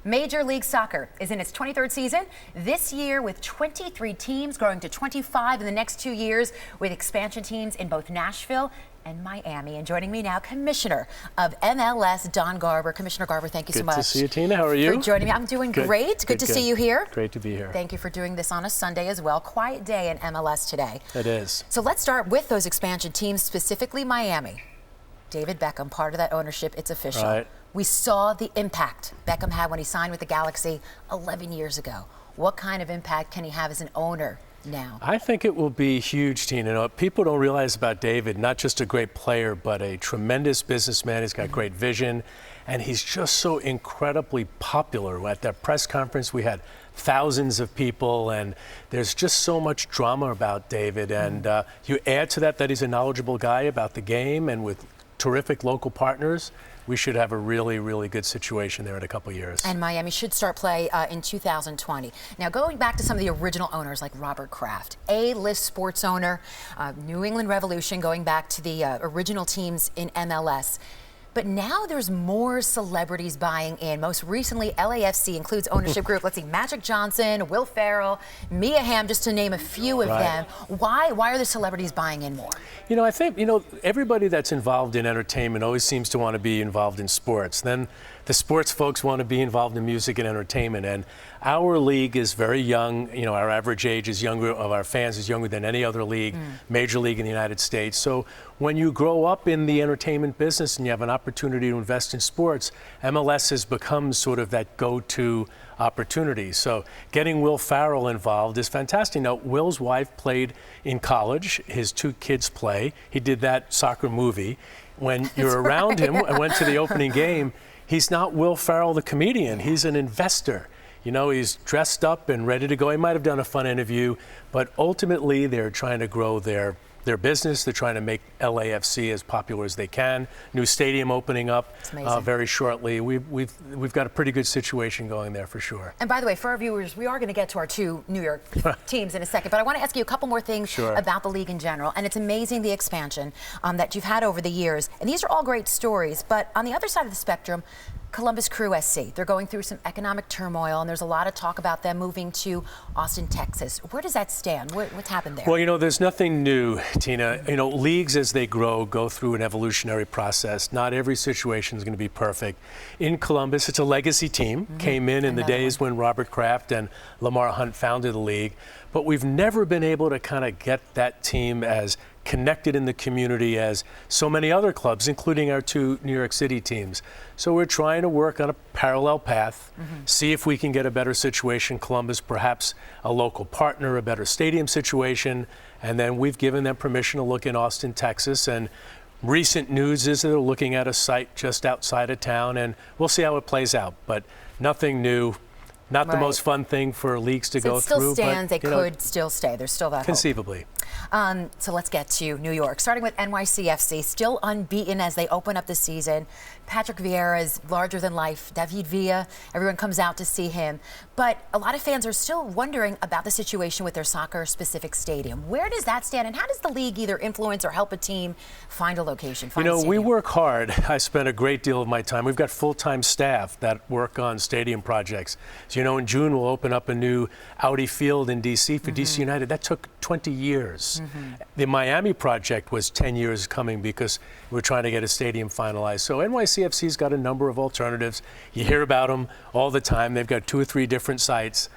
Major League Soccer is in its 23rd season this year with 23 teams growing to 25 in the next 2 years with expansion teams in both Nashville and Miami. And joining me now, Commissioner of MLS, Don Garber. Commissioner Garber, thank you so much. Good to see you, Tina. How are you? For joining me. I'm doing great. Good to see you here. Great to be here. Thank you for doing this on a Sunday as well. Quiet day in MLS today. It is. So let's start with those expansion teams, specifically Miami. David Beckham, part of that ownership, it's official. Right. We saw the impact Beckham had when he signed with the Galaxy 11 years ago. What kind of impact can he have as an owner now? I think it will be huge, Tina. You know, people don't realize about David, not just a great player, but a tremendous businessman. He's got great vision, and he's just so incredibly popular. At that press conference, we had thousands of people, and there's just so much drama about David. And you add to that he's a knowledgeable guy about the game, and with terrific local partners, we should have a really, really good situation there in a couple of years. And Miami should start play in 2020. Now, going back to some of the original owners like Robert Kraft, A-list sports owner, New England Revolution, going back to the original teams in MLS. But now there's more celebrities buying in. Most recently, LAFC includes ownership group. Let's see, Magic Johnson, Will Ferrell, Mia Hamm, just to name a few of them. Why are the celebrities buying in more? You know, I think, everybody that's involved in entertainment always seems to want to be involved in sports. Then the sports folks want to be involved in music and entertainment. And our league is very young. You know, our average age is younger, of our fans is younger than any other league, major league in the United States. So when you grow up in the entertainment business and you have an opportunity to invest in sports, MLS has become sort of that go-to opportunity. So getting Will Ferrell involved is fantastic. Now, Will's wife played in college. His two kids play. He did that soccer movie. When you're around him, I went to the opening game, he's not Will Ferrell, the comedian. He's an investor. You know, he's dressed up and ready to go. He might have done a fun interview, but ultimately they're trying to grow their business. They're trying to make LAFC as popular as they can. New stadium opening up very shortly. We've got a pretty good situation going there for sure. And by the way, for our viewers, we are going to get to our two New York teams in a second, but I want to ask you a couple more things about the league in general. And it's amazing the expansion that you've had over the years. And these are all great stories, but on the other side of the spectrum, Columbus Crew SC. They're going through some economic turmoil, and there's a lot of talk about them moving to Austin, Texas. Where does that stand? What's happened there? Well, there's nothing new, Tina. Leagues as they grow go through an evolutionary process. Not every situation is going to be perfect. In Columbus, it's a legacy team. Came in the days when Robert Kraft and Lamar Hunt founded the league. But we've never been able to kind of get that team as connected in the community as so many other clubs, including our two New York City teams. So we're trying to work on a parallel path, see if we can get a better situation in Columbus, perhaps a local partner, a better stadium situation, and then we've given them permission to look in Austin, Texas. And recent news is that they're looking at a site just outside of town, and we'll see how it plays out. But nothing new. Not the most fun thing for leagues to go through. It still stands. They could still stay. There's still that hope. Conceivably. So let's get to New York, starting with NYCFC, still unbeaten as they open up the season. Patrick Vieira is larger than life. David Villa, everyone comes out to see him. But a lot of fans are still wondering about the situation with their soccer-specific stadium. Where does that stand, and how does the league either influence or help a team find a location? We work hard. I spend a great deal of my time. We've got full-time staff that work on stadium projects. So, in June, we'll open up a new Audi Field in D.C. for D.C. United. That took 20 years. The Miami project was 10 years coming because we're trying to get a stadium finalized. So NYCFC's got a number of alternatives. You hear about them all the time. They've got 2 or 3 different sites.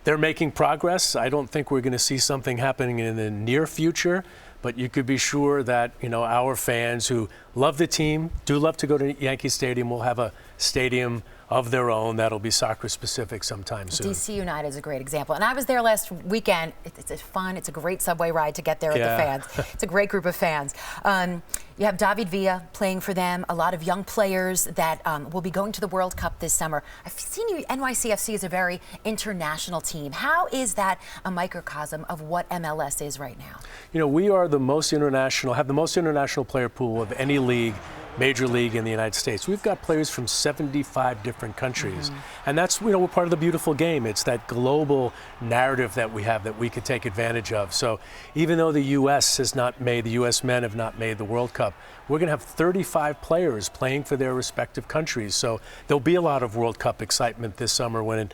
They're making progress. I don't think we're going to see something happening in the near future, but you could be sure that, our fans who love the team, do love to go to Yankee Stadium, will have a stadium of their own that'll be soccer specific sometime soon. DC United is a great example. And I was there last weekend. It's fun. It's a great subway ride to get there with the fans. It's a great group of fans. You have David Villa playing for them, a lot of young players that will be going to the World Cup this summer. I've seen NYCFC is a very international team. How is that a microcosm of what MLS is right now? We are the most international, have the most international player pool of any league major league in the United States. We've got players from 75 different countries. And that's, we're part of the beautiful game. It's that global narrative that we have that we could take advantage of. So even though the U.S. the U.S. men have not made the World Cup, we're going to have 35 players playing for their respective countries. So there'll be a lot of World Cup excitement this summer when,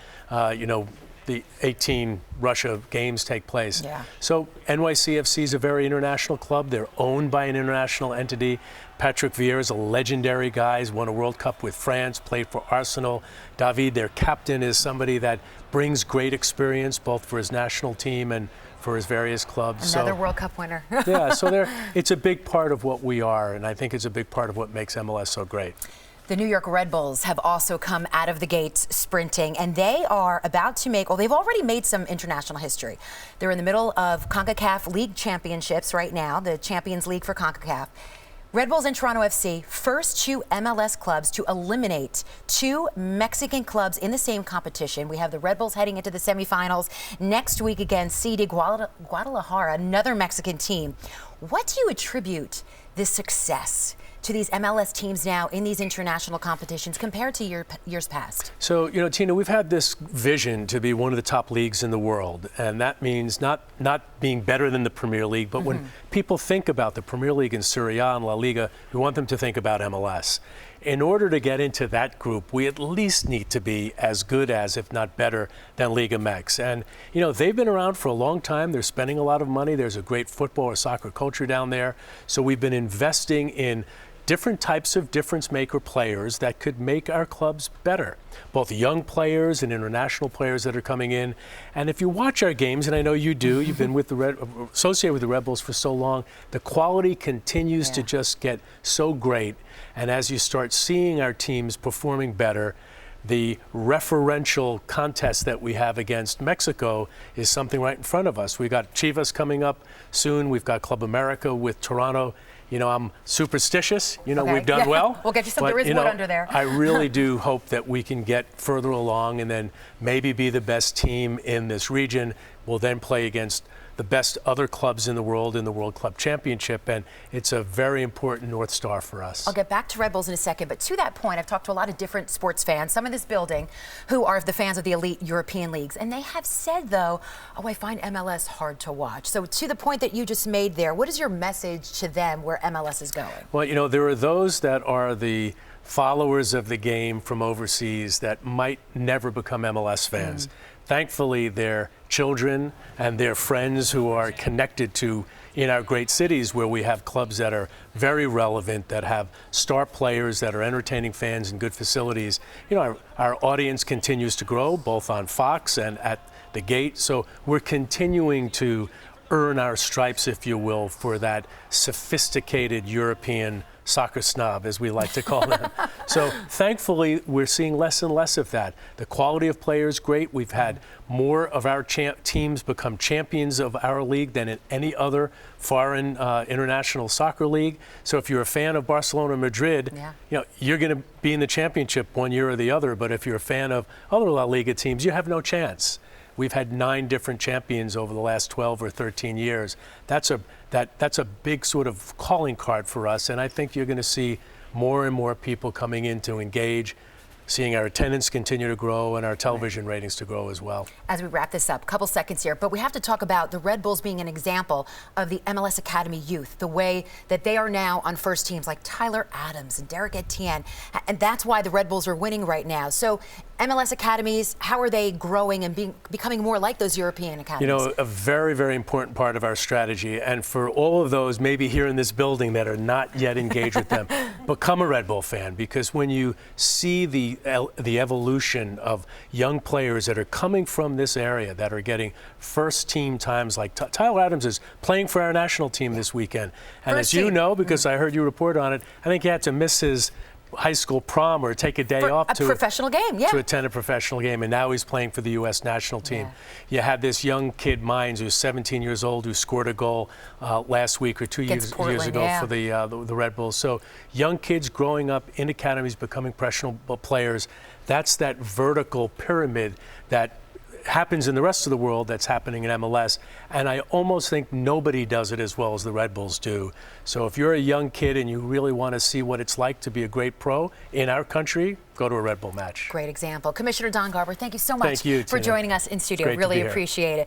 the 18 Russia games take place. Yeah. So NYCFC is a very international club. They're owned by an international entity. Patrick Vieira is a legendary guy. He's won a World Cup with France, played for Arsenal. David, their captain, is somebody that brings great experience both for his national team and for his various clubs. Another World Cup winner. Yeah, so it's a big part of what we are, and I think it's a big part of what makes MLS so great. The New York Red Bulls have also come out of the gates sprinting, and they are about to they've already made some international history. They're in the middle of CONCACAF League Championships right now, the Champions League for CONCACAF. Red Bulls and Toronto FC, first two MLS clubs to eliminate two Mexican clubs in the same competition. We have the Red Bulls heading into the semifinals next week against CD Guadalajara, another Mexican team. What do you attribute this success to these MLS teams now in these international competitions compared to years past? So, Tina, we've had this vision to be one of the top leagues in the world, and that means not being better than the Premier League, but when people think about the Premier League and Serie A and La Liga, we want them to think about MLS. In order to get into that group, we at least need to be as good as, if not better, than Liga MX. And, they've been around for a long time. They're spending a lot of money. There's a great football or soccer culture down there. So we've been investing in different types of difference-maker players that could make our clubs better, both young players and international players that are coming in. And if you watch our games, and I know you do, you've been with associated with the Red Bulls for so long, the quality continues to just get so great. And as you start seeing our teams performing better, the referential contest that we have against Mexico is something right in front of us. We got Chivas coming up soon. We've got Club America with Toronto. I'm superstitious. Okay. We've done well. We'll get you some. There is wood under there. I really do hope that we can get further along and then maybe be the best team in this region. We'll then play against the best other clubs in the world in the World Club Championship, and it's a very important North Star for us. I'll get back to Red Bulls in a second, but to that point, I've talked to a lot of different sports fans, some in this building, who are the fans of the elite European leagues, and they have said, though, I find MLS hard to watch. So to the point that you just made there, what is your message to them where MLS is going? Well, there are those that are the followers of the game from overseas that might never become MLS fans. Thankfully, their children and their friends who are connected to in our great cities where we have clubs that are very relevant, that have star players, that are entertaining fans and good facilities. Our audience continues to grow, both on Fox and at the gate. So we're continuing to earn our stripes, if you will, for that sophisticated European soccer snob, as we like to call them. So thankfully, we're seeing less and less of that. The quality of players, great. We've had more of our teams become champions of our league than in any other foreign international soccer league. So if you're a fan of Barcelona or Madrid, you're going to be in the championship one year or the other. But if you're a fan of other La Liga teams, you have no chance. We've had 9 different champions over the last 12 or 13 years. That's a big sort of calling card for us, and I think you're going to see more and more people coming in to engage, seeing our attendance continue to grow and our television ratings to grow as well. As we wrap this up, a couple seconds here, but we have to talk about the Red Bulls being an example of the MLS Academy youth, the way that they are now on first teams like Tyler Adams and Derek Etienne, and that's why the Red Bulls are winning right now. So MLS academies, how are they growing and becoming more like those European academies? A very, very important part of our strategy, and for all of those maybe here in this building that are not yet engaged with them, become a Red Bull fan, because when you see the evolution of young players that are coming from this area that are getting first team times, like Tyler Adams is playing for our national team this weekend. And first as you team. know, because I heard you report on it, I think he had to miss his high school prom or take a day off to professional game, to attend a professional game, and now he's playing for the U.S. national team. You had this young kid, Mines, who's 17 years old, who scored a goal last week or 2 years ago for the Red Bulls. So young kids growing up in academies, becoming professional players, that's that vertical pyramid that happens in the rest of the world that's happening in MLS, and I almost think nobody does it as well as the Red Bulls do. So if you're a young kid and you really want to see what it's like to be a great pro in our country, go to a Red Bull match. Great example. Commissioner Don Garber, thank you so much for joining us in studio. Really appreciate it.